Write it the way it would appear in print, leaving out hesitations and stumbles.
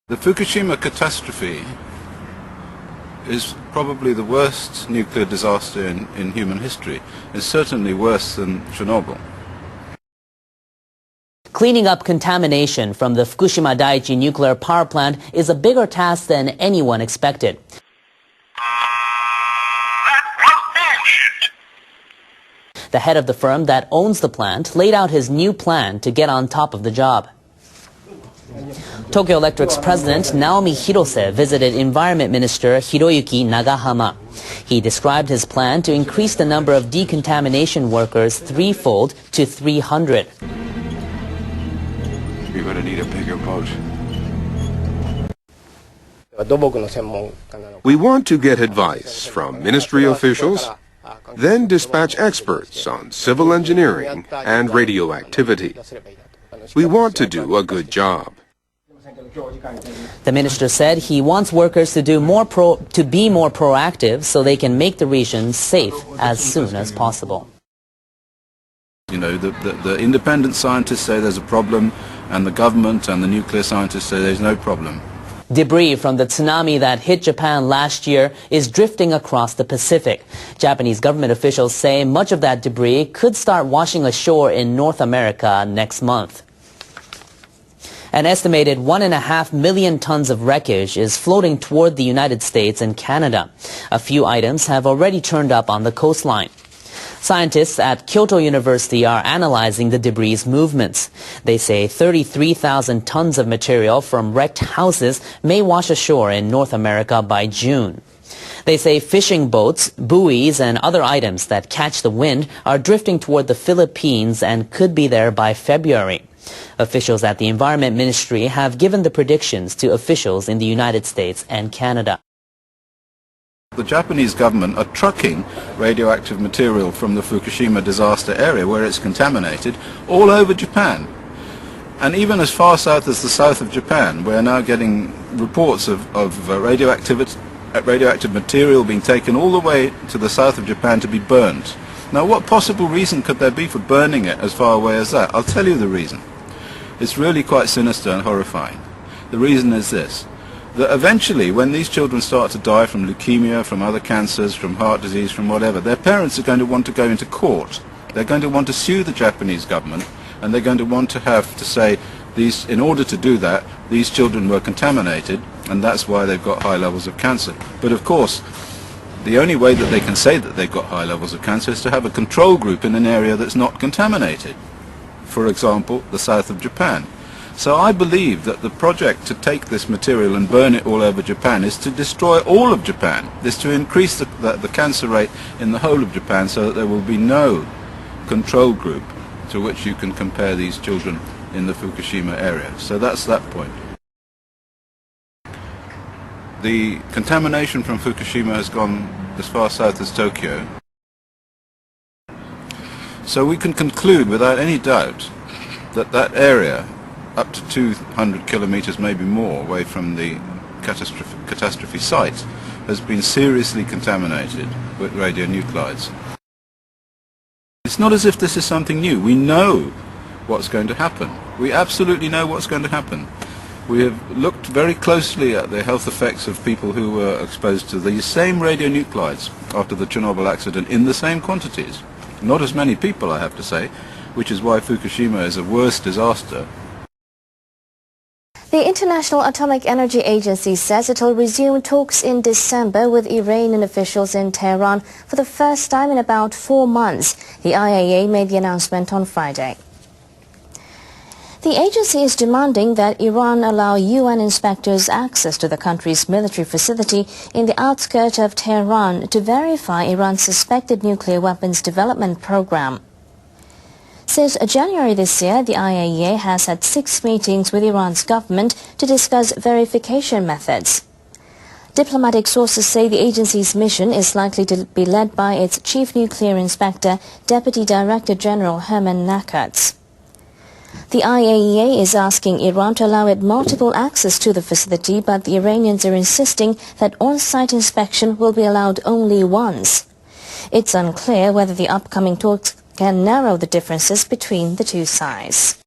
The Fukushima catastrophe is probably the worst nuclear disaster in human history. It's certainly worse than Chernobyl. Cleaning up contamination from the Fukushima Daiichi nuclear power plant is a bigger task than anyone expected. That was bullshit. The head of the firm that owns the plant laid out his new plan to get on top of the job. Tokyo Electric's president Naomi Hirose visited Environment Minister Hiroyuki Nagahama. He described his plan to increase the number of decontamination workers threefold to 300. You're going to need a bigger boat. We want to get advice from ministry officials, then dispatch experts on civil engineering and radioactivity. We want to do a good job. The minister said he wants workers to be more proactive so they can make the region safe as soon as possible. You know, the independent scientists say there's a problem, and the government and the nuclear scientists say there's no problem. Debris from the tsunami that hit Japan last year is drifting across the Pacific. Japanese government officials say much of that debris could start washing ashore in North America next month. An estimated 1.5 million tons of wreckage is floating toward the United States and Canada. A few items have already turned up on the coastline. Scientists at Kyoto University are analyzing the debris' movements. They say 33,000 tons of material from wrecked houses may wash ashore in North America by June. They say fishing boats, buoys, and other items that catch the wind are drifting toward the Philippines and could be there by February. Officials at the Environment Ministry have given the predictions to officials in the United States and Canada. The Japanese government are trucking radioactive material from the Fukushima disaster area where it's contaminated all over Japan. And even as far south as the south of Japan, we're now getting reports of radioactive material being taken all the way to the south of Japan to be burned. Now, what possible reason could there be for burning it as far away as that? I'll tell you the reason. It's really quite sinister and horrifying. The reason is this, that eventually when these children start to die from leukemia, from other cancers, from heart disease, from whatever, their parents are going to want to go into court. They're going to want to sue the Japanese government, and they're going to want to have to say, in order to do that, these children were contaminated, and that's why they've got high levels of cancer. But of course, the only way that they can say that they've got high levels of cancer is to have a control group in an area that's not contaminated. For example, the south of Japan. So I believe that the project to take this material and burn it all over Japan is to destroy all of Japan, is to increase the cancer rate in the whole of Japan so that there will be no control group to which you can compare these children in the Fukushima area. So that's that point. The contamination from Fukushima has gone as far south as Tokyo. So we can conclude without any doubt that that area, up to 200 kilometers, maybe more, away from the catastrophe site, has been seriously contaminated with radionuclides. It's not as if this is something new. We know what's going to happen. We absolutely know what's going to happen. We have looked very closely at the health effects of people who were exposed to these same radionuclides after the Chernobyl accident in the same quantities. Not as many people, I have to say, which is why Fukushima is a worse disaster. The International Atomic Energy Agency says it will resume talks in December with Iranian officials in Tehran for the first time in about 4 months. The IAEA made the announcement on Friday. The agency is demanding that Iran allow UN inspectors access to the country's military facility in the outskirts of Tehran to verify Iran's suspected nuclear weapons development program. Since January this year, the IAEA has had 6 meetings with Iran's government to discuss verification methods. Diplomatic sources say the agency's mission is likely to be led by its chief nuclear inspector, Deputy Director General Herman Nakartz. The IAEA is asking Iran to allow it multiple access to the facility, but the Iranians are insisting that on-site inspection will be allowed only once. It's unclear whether the upcoming talks can narrow the differences between the two sides.